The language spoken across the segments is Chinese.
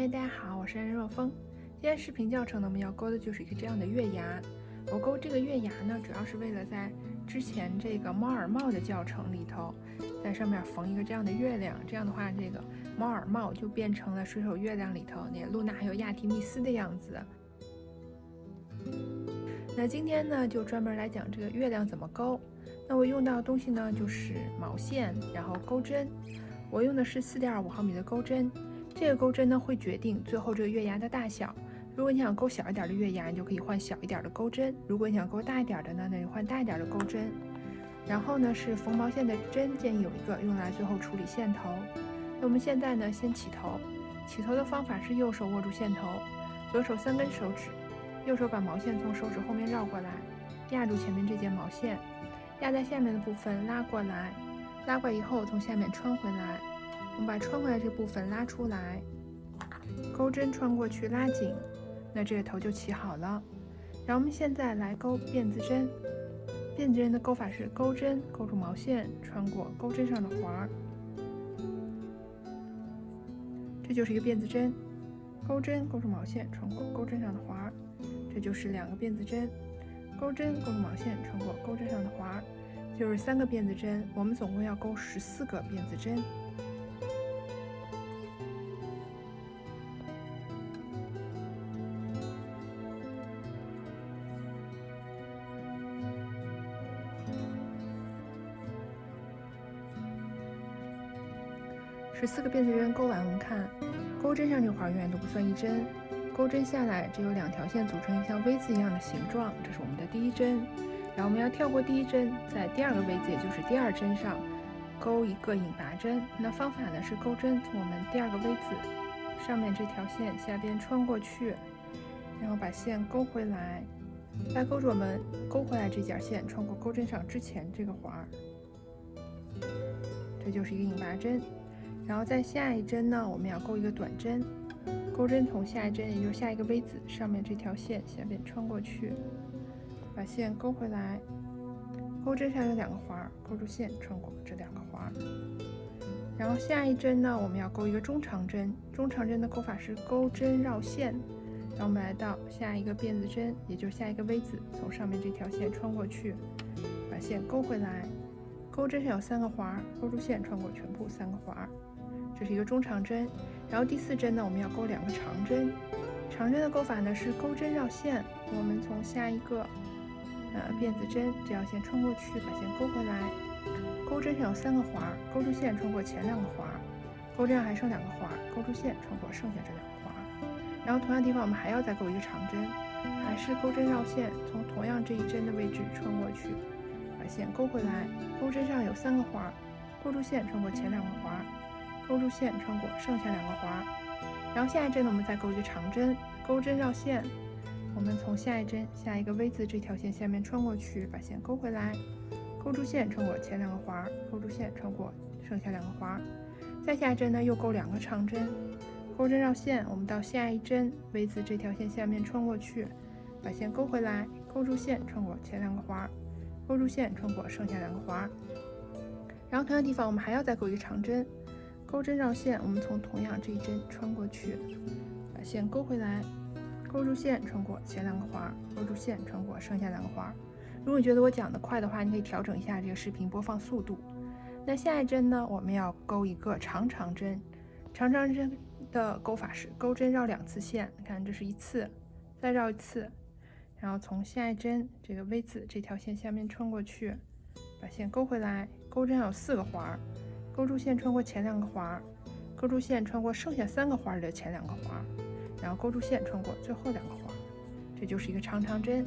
嗨，大家好，我是任若风。今天视频教程呢，我们要勾的就是一个这样的月牙。我勾这个月牙呢，主要是为了在之前这个猫耳帽的教程里头，在上面缝一个这样的月亮。这样的话，这个猫耳帽就变成了水手月亮里头那露娜还有亚提密斯的样子。那今天呢，就专门来讲这个月亮怎么勾。那我用到的东西呢，就是毛线，然后钩针。我用的是4.25毫米的钩针。这个钩针呢会决定最后这个月牙的大小。如果你想勾小一点的月牙，你就可以换小一点的钩针；如果你想勾大一点的呢，那就换大一点的钩针。然后呢是缝毛线的针，建议有一个用来最后处理线头。那我们现在呢先起头，起头的方法是右手握住线头，左手3根手指，右手把毛线从手指后面绕过来，压住前面这节毛线，压在下面的部分拉过来，拉过来以后从下面穿回来。我们把穿回来这部分拉出来，钩针穿过去拉紧，那这个头就起好了。然后我们现在来钩辫子针，辫子针的钩法是钩针勾住毛线，穿过钩针上的环，这就是一个辫子针。钩针勾住毛线，穿过钩针上的环，这就是2个辫子针。钩针勾住毛线，穿过钩针上的环，就是3个辫子针。我们总共要勾14个辫子针。14个辫子针勾完，我们看钩针上这环永远都不算一针，钩针下来只有2条线组成像 V 字一样的形状，这是我们的第一针。然后我们要跳过第一针，在第2个 V 字，也就是第2针上勾一个引拔针。那方法呢是钩针从我们第2个 V 字上面这条线下边穿过去，然后把线勾回来，再勾住我们勾回来这截线，穿过钩针上之前这个环，这就是一个引拔针。然后在下一针呢，我们要勾一个短针，钩针从下一针，也就是下一个 V 字上面这条线下边穿过去，把线勾回来，钩针上有2个环，勾住线穿过这2个环。然后下一针呢，我们要勾一个中长针，中长针的勾法是钩针绕线。然后我们来到下一个辫子针，也就是下一个 V 字，从上面这条线穿过去，把线勾回来，钩针上有3个环，勾住线穿过全部3个环。这是一个中长针。然后第4针呢，我们要勾2个长针。长针的勾法呢是钩针绕线，我们从下一个辫子针这条线穿过去，把线勾回来，钩针上有3个环，勾住线穿过前2个环，钩针上还剩2个环，勾住线穿过剩下这2个环。然后同样地方我们还要再勾一个长针，还是钩针绕线，从同样这一针的位置穿过去，把线勾回来，钩针上有3个环，勾住线穿过前2个环，勾住线穿过剩下2个环。然后下一针呢，我们再勾一个长针，钩针绕线，我们从下一针下一个 V 字这条线下面穿过去，把线勾回来，勾住线穿过前2个环，勾住线穿过剩下2个环。再下一针呢，又勾2个长针，钩针绕线，我们到下一针 V 字这条线下面穿过去，把线勾回来，勾住线穿过前2个环，勾住线穿过剩下2个环。然后同样地方我们还要再勾一个长针，钩针绕线，我们从同样这一针穿过去，把线勾回来，勾住线穿过前2个环，勾住线穿过剩下2个环。如果你觉得我讲的快的话，你可以调整一下这个视频播放速度。那下一针呢，我们要勾一个长长针，长长针的勾法是钩针绕2次线，你看这是1次，再绕1次，然后从下一针这个 V 字这条线下面穿过去，把线勾回来，钩针上有4个环，勾住线穿过前2个环，勾住线穿过剩下3个环的前2个环，然后勾住线穿过最后2个环，这就是一个长长针。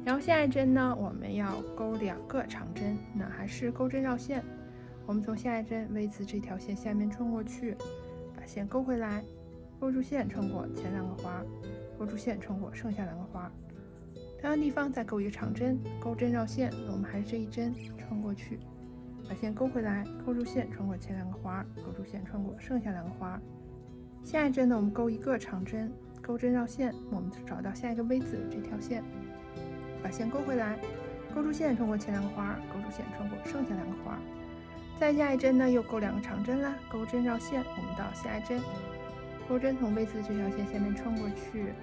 然后下一针呢，我们要勾2个长针，那还是钩针绕线，我们从下一针 V 字这条线下面穿过去，把线勾回来，勾住线穿过前2个环，勾住线穿过剩下2个环。同样地方再勾一个长针，钩针绕线，我们还是这一针穿过去，把线勾回来，勾住线穿过前2个环，勾住线穿过剩下2个环。下一针呢，我们勾一个长针，钩针绕线，我们找到下一个 V 字这条线，把线勾回来，勾住线穿过前2个环，勾住线穿过剩下2个环。再下一针呢，又勾2个长针啦，钩针绕线，我们到下一针钩针从 V 字这条线下面穿过去，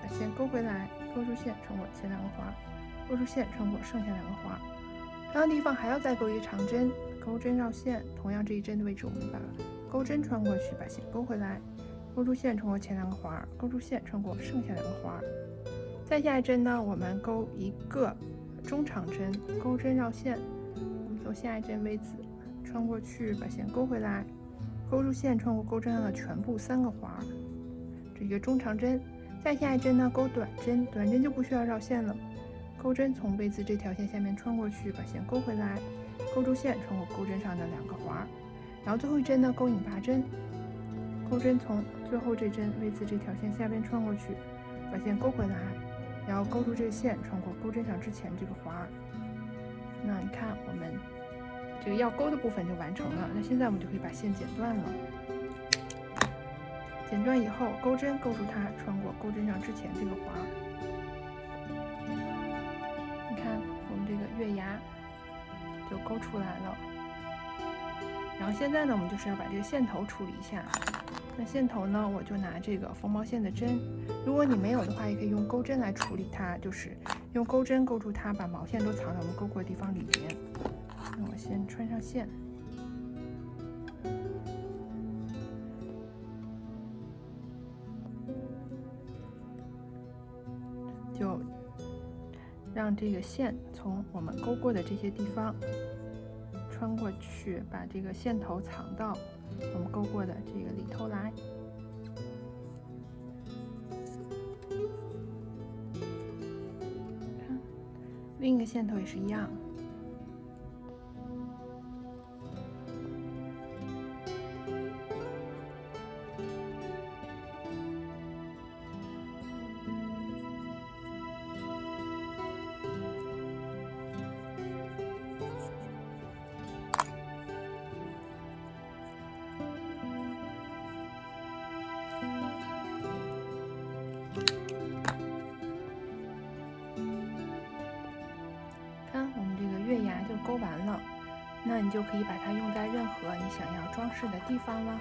把线勾回来，勾住线穿过前两个环，勾住线穿过剩下两个环。同样地方还要再勾一个长针，钩针绕线，同样这一针的位置我们把钩针穿过去，把线勾回来，勾住线穿过前两个环，勾住线穿过剩下两个环。再下一针呢，我们勾一个中长针，钩针绕线，我们从下一针 V 字穿过去，把线勾回来，勾住线穿过钩针上的全部3个环，这一个中长针。再下一针呢，勾短针，短针就不需要绕线了，钩针从 V 字这条线下面穿过去，把线勾回来，勾住线穿过钩针上的2个环，然后最后一针呢，勾引拔针，钩针从最后这针 V 字这条线下边穿过去，把线勾回来，然后勾住这个线穿过钩针上之前这个环。那你看我们这个要勾的部分就完成了，那现在我们就可以把线剪断了。剪断以后，钩针勾住它，穿过钩针上之前这个环。你看我们这个月牙就勾出来了。然后现在呢，我们就是要把这个线头处理一下。那线头呢，我就拿这个缝毛线的针，如果你没有的话，也可以用钩针来处理它，就是用钩针勾住它，把毛线都藏在我们勾过的地方里面。那我先穿上线。就让这个线从我们勾过的这些地方穿过去，把这个线头藏到我们勾过的这个里头来。看，另一个线头也是一样。月牙就勾完了，那你就可以把它用在任何你想要装饰的地方了。